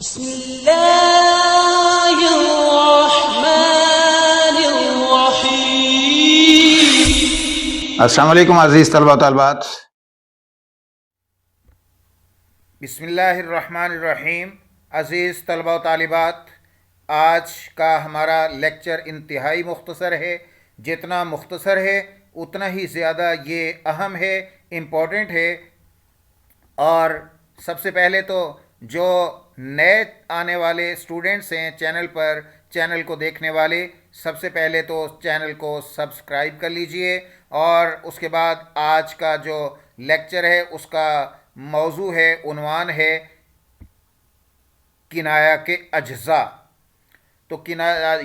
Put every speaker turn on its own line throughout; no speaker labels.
بسم اللہ الرحمن الرحیم۔
السلام علیکم عزیز طلبہ و طالبات۔
بسم اللہ الرحمن الرحیم۔ عزیز طلبہ و طالبات، آج کا ہمارا لیکچر انتہائی مختصر ہے۔ جتنا مختصر ہے اتنا ہی زیادہ یہ اہم ہے، امپورٹنٹ ہے۔ اور سب سے پہلے تو جو نئے آنے والے اسٹوڈنٹس ہیں چینل کو دیکھنے والے، سب سے پہلے تو چینل کو سبسکرائب کر لیجئے، اور اس کے بعد آج کا جو لیکچر ہے اس کا موضوع ہے، عنوان ہے کنایہ کے اجزاء۔ تو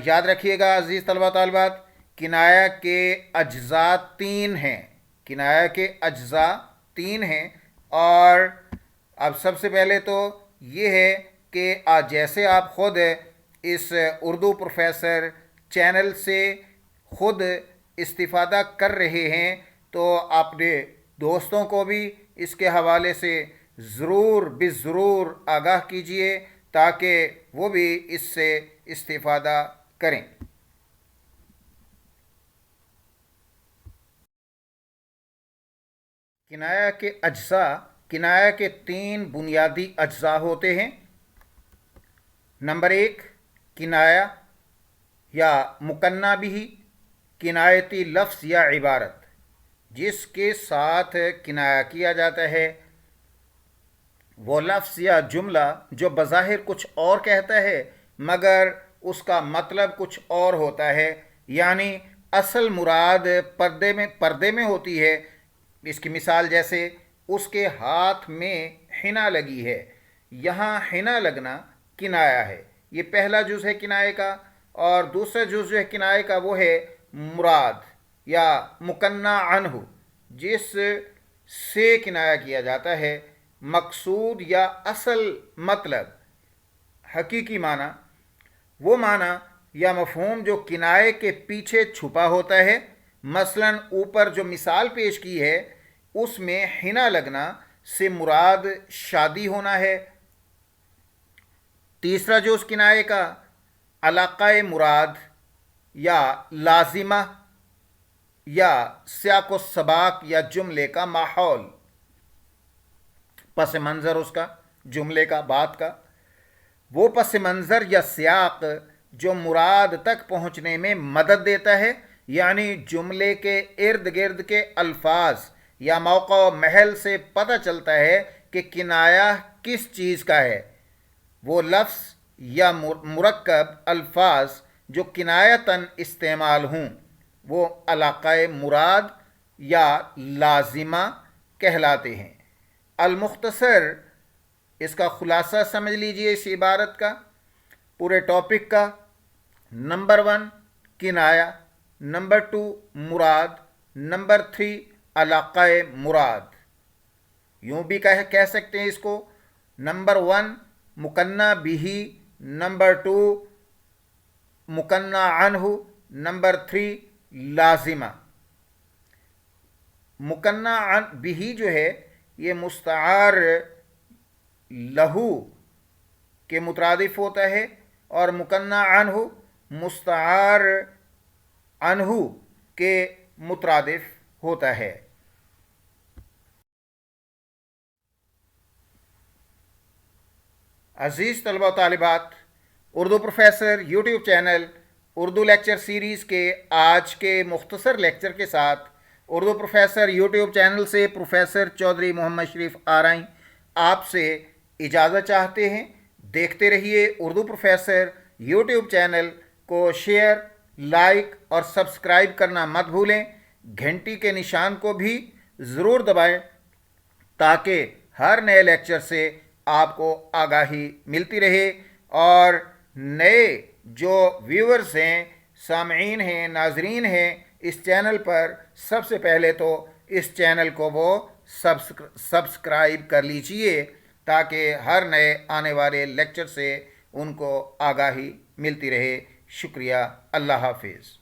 یاد رکھیے گا عزیز طلبہ طالبات، کنایہ کے اجزاء تین ہیں۔ کنایہ کے اجزاء تین ہیں، اور اب سب سے پہلے تو یہ ہے کہ جیسے آپ خود اس اردو پروفیسر چینل سے خود استفادہ کر رہے ہیں، تو اپنے دوستوں کو بھی اس کے حوالے سے ضرور آگاہ کیجئے تاکہ وہ بھی اس سے استفادہ کریں۔ کنایہ کے اجزاء، کنایہ کے تین بنیادی اجزاء ہوتے ہیں۔ نمبر ایک، کنایہ یا مکنہ بھی، کنایتی لفظ یا عبارت جس کے ساتھ کنایہ کیا جاتا ہے، وہ لفظ یا جملہ جو بظاہر کچھ اور کہتا ہے مگر اس کا مطلب کچھ اور ہوتا ہے، یعنی اصل مراد پردے میں ہوتی ہے۔ اس کی مثال جیسے اس کے ہاتھ میں حنا لگی ہے، یہاں حنا لگنا کنایہ ہے۔ یہ پہلا جز ہے کنایہ کا، اور دوسرا جز جو ہے کنایہ کا وہ ہے مراد یا مکنہ عنہ، جس سے کنایہ کیا جاتا ہے۔ مقصود یا اصل مطلب، حقیقی معنی، وہ معنی یا مفہوم جو کنایے کے پیچھے چھپا ہوتا ہے۔ مثلا اوپر جو مثال پیش کی ہے اس میں حنا لگنا سے مراد شادی ہونا ہے۔ تیسرا جز کنایے کا علاقہ مراد یا لازمہ یا سیاق و سباق یا جملے کا ماحول، پس منظر اس کا، جملے کا، بات کا، وہ پس منظر یا سیاق جو مراد تک پہنچنے میں مدد دیتا ہے، یعنی جملے کے ارد گرد کے الفاظ یا موقع و محل سے پتہ چلتا ہے کہ کنایہ کس چیز کا ہے۔ وہ لفظ یا مرکب الفاظ جو کنایتاً استعمال ہوں وہ علاقہ مراد یا لازمہ کہلاتے ہیں۔ المختصر، اس کا خلاصہ سمجھ لیجئے اس عبارت کا، پورے ٹاپک کا۔ نمبر 1 کنایہ، نمبر 2 مراد، نمبر 3 علاقہ مراد۔ یوں بھی کہہ سکتے ہیں اس کو، نمبر 1 مکنہ بھی، نمبر 2 مکنہ عنہ، نمبر 3 لازمہ۔ مکنہ بھی جو ہے یہ مستعار لہو کے مترادف ہوتا ہے، اور مکنہ عنہ مستعار عنہ کے مترادف ہوتا ہے۔ عزیز طلبہ و طالبات، Urdu professor YouTube channel Urdu lecture series کے آج کے مختصر لیکچر کے ساتھ اردو پروفیسر یوٹیوب چینل سے پروفیسر چودھری محمد شریف آرائیں آپ سے اجازت چاہتے ہیں۔ دیکھتے رہیے اردو پروفیسر یوٹیوب چینل کو، شیئر، لائک اور سبسکرائب کرنا مت بھولیں۔ گھنٹی کے نشان کو بھی ضرور دبائیں تاکہ ہر نئے لیکچر سے آپ کو آگاہی ملتی رہے، اور نئے جو ویورز ہیں، سامعین ہیں، ناظرین ہیں اس چینل پر، سب سے پہلے تو اس چینل کو وہ سبسکرائب کر لیجئے تاکہ ہر نئے آنے والے لیکچر سے ان کو آگاہی ملتی رہے۔ شکریہ، اللہ حافظ۔